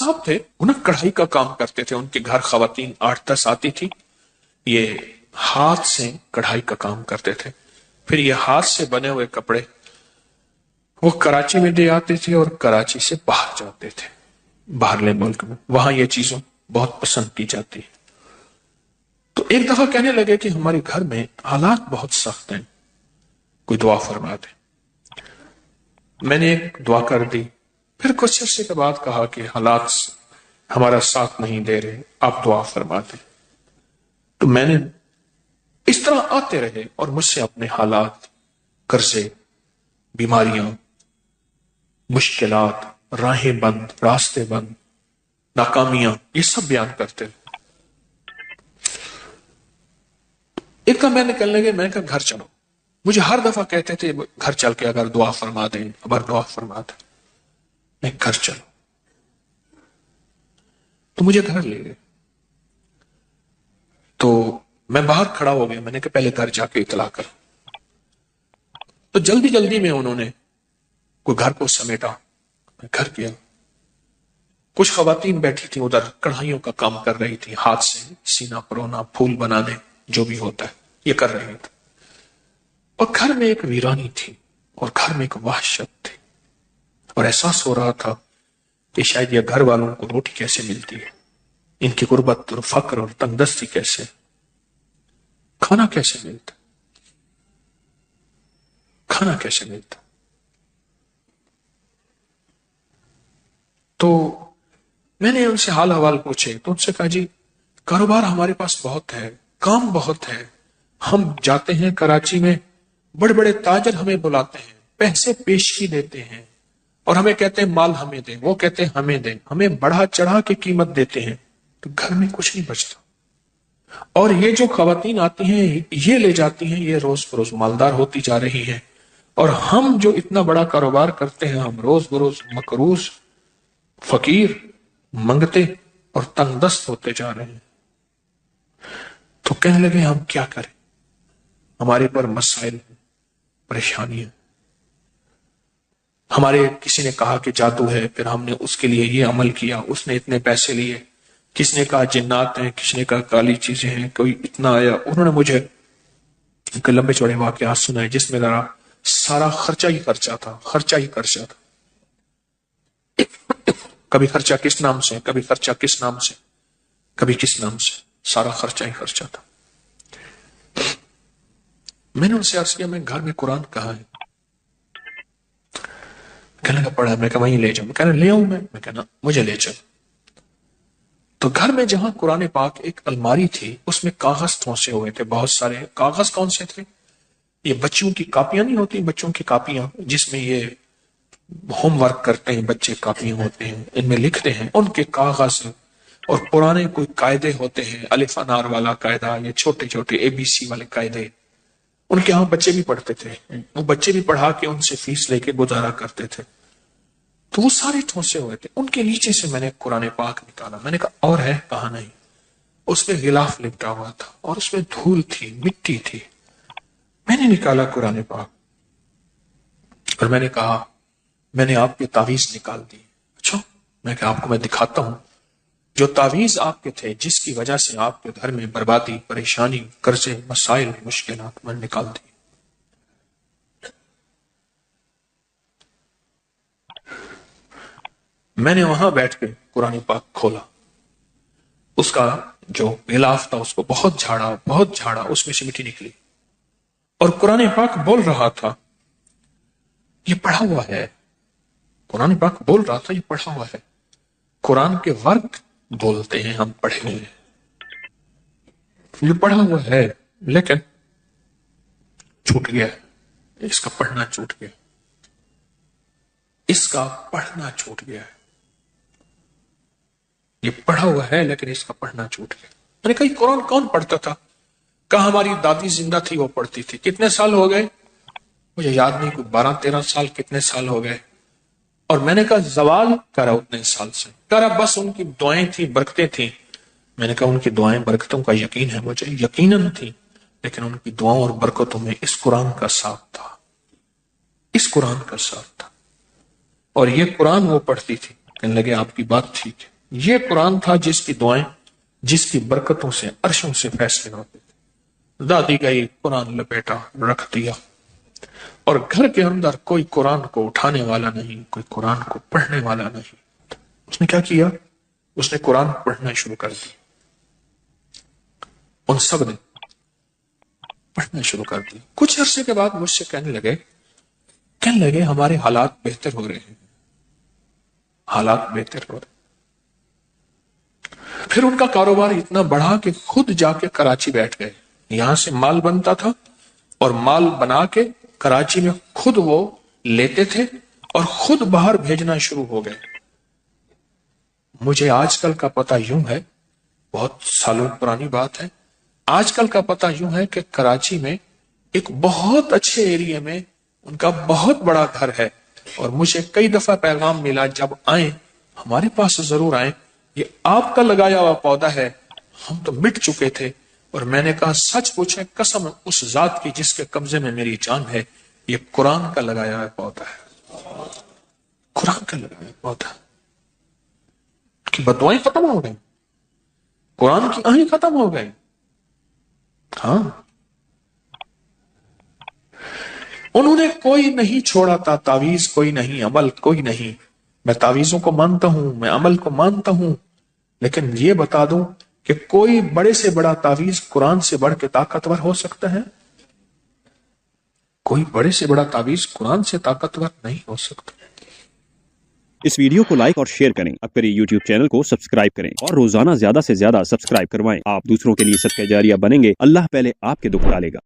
صاحب تھے، انہیں کڑھائی کا کام کرتے تھے، ان کے گھر خواتین 8-10 آتی تھی، یہ ہاتھ سے کڑھائی کا کام کرتے تھے، پھر یہ ہاتھ سے بنے ہوئے کپڑے وہ کراچی میں دے آتے تھے اور کراچی سے باہر جاتے تھے، باہرلے ملک میں، وہاں یہ چیزوں بہت پسند کی جاتی ہے۔ تو ایک دفعہ کہنے لگے کہ ہمارے گھر میں حالات بہت سخت ہیں، کوئی دعا فرما دے۔ میں نے ایک دعا کر دی، پھر کچھ عرصے کے بعد کہا کہ حالات ہمارا ساتھ نہیں دے رہے، آپ دعا فرما دیں۔ تو میں نے اس طرح آتے رہے اور مجھ سے اپنے حالات، قرضے، بیماریاں، مشکلات، راہیں بند، راستے بند، ناکامیاں، یہ سب بیان کرتے رہے۔ ایک دفعہ میں نکلنے گئے، میں نے کہا گھر چلو، مجھے ہر دفعہ کہتے تھے گھر چل کے اگر دعا فرما دیں، اگر دعا فرما دیں، میں گھر چلو، تو مجھے گھر لے گئے۔ تو میں باہر کھڑا ہو گیا، میں نے کہا پہلے گھر جا کے اطلاع کر۔ تو جلدی جلدی میں انہوں نے کوئی گھر کو سمیٹا، میں گھر گیا، کچھ خواتین بیٹھی تھی ادھر کڑھائیوں کا کام کر رہی تھی، ہاتھ سے سینا پرونا، پھول بنانے، جو بھی ہوتا ہے یہ کر رہی تھی، اور گھر میں ایک ویرانی تھی اور گھر میں ایک وحشت تھی، اور احساس ہو رہا تھا کہ شاید یہ گھر والوں کو روٹی کیسے ملتی ہے، ان کی غربت اور فقر اور تنگ دستی کیسے، کھانا کیسے ملتا، کھانا کیسے ملتا۔ تو میں نے ان سے حال حوال پوچھے تو ان سے کہا جی کاروبار ہمارے پاس بہت ہے، کام بہت ہے، ہم جاتے ہیں کراچی میں، بڑے بڑے تاجر ہمیں بلاتے ہیں، پیسے پیشگی دیتے ہیں اور ہمیں کہتے ہیں مال ہمیں دیں، وہ کہتے ہیں ہمیں دیں، ہمیں بڑھا چڑھا کے قیمت دیتے ہیں، تو گھر میں کچھ نہیں بچتا، اور یہ جو خواتین آتی ہیں یہ لے جاتی ہیں، یہ روز بروز مالدار ہوتی جا رہی ہیں، اور ہم جو اتنا بڑا کاروبار کرتے ہیں ہم روز بروز مقروض، فقیر، منگتے اور تنگ دست ہوتے جا رہے ہیں۔ تو کہنے لگے ہم کیا کریں، ہمارے پر مسائل ہیں، پریشانیاں، ہمارے کسی نے کہا کہ جادو ہے، پھر ہم نے اس کے لیے یہ عمل کیا، اس نے اتنے پیسے لیے، کسی نے کہا جنات ہیں، کسی نے کہا کالی چیزیں ہیں، کوئی اتنا آیا، انہوں نے مجھے ایک لمبے چوڑے واقعات سنائے جس میں ذرا سارا خرچہ ہی خرچہ تھا، خرچہ ہی خرچہ تھا، کبھی خرچہ کس نام سے، کبھی خرچہ کس نام سے، کبھی کس نام سے، سارا خرچہ ہی خرچہ تھا۔ میں نے ان سے عرض کیا میں گھر میں قرآن کہاں ہے، کہنے لگا پڑھا ہے، میں کہا وہیں لے جاؤں، کہنے لے آؤں میں کہنا مجھے لے چل۔ تو گھر میں جہاں قرآن پاک ایک الماری تھی اس میں کاغذ ٹھونسے ہوئے تھے، بہت سارے کاغذ، کون سے تھے، یہ بچوں کی کاپیاں نہیں ہوتی، بچوں کی کاپیاں جس میں یہ ہوم ورک کرتے ہیں بچے، کاپیاں ہوتے ہیں ان میں لکھتے ہیں، ان کے کاغذ، اور پرانے کوئی قاعدے ہوتے ہیں، الف انار والا قاعدہ، یہ چھوٹے چھوٹے ABC والے قاعدے، ان کے ہاں بچے بھی پڑھتے تھے، وہ بچے بھی پڑھا کے ان سے فیس لے کے گزارا کرتے تھے، تو وہ سارے ٹھونسے ہوئے تھے، ان کے نیچے سے میں نے قرآن پاک نکالا، میں نے کہا اور ہے، کہا نہیں، اس میں غلاف لپٹا ہوا تھا اور اس میں دھول تھی، مٹی تھی، میں نے نکالا قرآن پاک اور میں نے کہا میں نے آپ کے تعویذ نکال دی۔ اچھا، میں کہ آپ کو میں دکھاتا ہوں جو تعویذ آپ کے تھے جس کی وجہ سے آپ کے گھر میں بربادی، پریشانی، قرضے، مسائل، مشکلات، میں نے نکال دی۔ میں نے وہاں بیٹھ کے قرآن پاک کھولا، اس کا جو غلاف تھا اس کو بہت جھاڑا، اس میں سے مٹی نکلی، اور قرآن پاک بول رہا تھا یہ پڑھا ہوا ہے، قرآن پاک بول رہا تھا یہ پڑھا ہوا ہے، قرآن کے ورق بولتے ہیں ہم پڑھے ہوئے ہیں، یہ پڑھا ہوا ہے لیکن چھوٹ گیا، اس کا پڑھنا چھوٹ گیا، اس کا پڑھنا چھوٹ گیا ہے، یہ پڑھا ہوا ہے لیکن اس کا پڑھنا چھوٹ گیا۔ میں نے کہا یہ قرآن کون پڑھتا تھا؟ کہا ہماری دادی زندہ تھی وہ پڑھتی تھی۔ کتنے سال ہو گئے؟ مجھے یاد نہیں، کوئی 12-13 سال، کتنے سال ہو گئے؟ اور میں نے کہا زوال کرا اتنے سال سے، کرا بس ان کی دعائیں تھی، برکتیں تھیں۔ میں نے کہا ان کی دعائیں برکتوں کا یقین ہے مجھے، یقیناً تھی، لیکن ان کی دعاؤں اور برکتوں میں اس قرآن کا ساتھ تھا، اس قرآن کا ساتھ تھا، اور یہ قرآن وہ پڑھتی تھی۔ کہنے لگے آپ کی بات ٹھیک ہے، یہ قرآن تھا جس کی دعائیں، جس کی برکتوں سے عرشوں سے فیصلے ہوتے تھے۔ دادی گئی، قرآن لپیٹا، رکھ دیا، اور گھر کے اندر کوئی قرآن کو اٹھانے والا نہیں، کوئی قرآن کو پڑھنے والا نہیں۔ اس نے کیا کیا؟ اس نے قرآن پڑھنا شروع کر دیا۔ ان سب نے پڑھنا شروع کر دیا۔ کچھ عرصے کے بعد مجھ سے کہنے لگے ہمارے حالات بہتر ہو رہے ہیں، حالات بہتر ہو رہے ہیں۔ پھر ان کا کاروبار اتنا بڑھا کہ خود جا کے کراچی بیٹھ گئے۔ یہاں سے مال بنتا تھا اور مال بنا کے کراچی میں خود وہ لیتے تھے اور خود باہر بھیجنا شروع ہو گئے۔ مجھے آج کل کا پتہ یوں ہے، بہت سالوں پرانی بات ہے، آج کل کا پتہ یوں ہے کہ کراچی میں ایک بہت اچھے ایریے میں ان کا بہت بڑا گھر ہے، اور مجھے کئی دفعہ پیغام ملا جب آئیں ہمارے پاس ضرور آئیں، یہ آپ کا لگایا ہوا پودا ہے، ہم تو مٹ چکے تھے۔ اور میں نے کہا سچ پوچھیں، قسم اس ذات کی جس کے قبضے میں میری جان ہے، یہ قرآن کا لگایا ہوا پودا ہے، قرآن کا لگایا ہوا پودا کی بدوائیں ختم ہو گئی، قرآن کی آہیں ختم ہو گئی۔ ہاں، انہوں نے کوئی نہیں چھوڑا تھا، تعویذ کوئی نہیں، عمل کوئی نہیں۔ میں تعویذوں کو مانتا ہوں، میں عمل کو مانتا ہوں، لیکن یہ بتا دوں کہ کوئی بڑے سے بڑا تعویذ قرآن سے بڑھ کے طاقتور ہو سکتا ہے؟ کوئی بڑے سے بڑا تعویذ قرآن سے طاقتور نہیں ہو سکتا۔ اس ویڈیو کو لائک اور شیئر کریں، اپنے YouTube چینل کو سبسکرائب کریں اور روزانہ زیادہ سے زیادہ سبسکرائب کروائیں۔ آپ دوسروں کے لیے صدقہ جاریہ بنیں گے، اللہ پہلے آپ کے دکھ ڈالے گا۔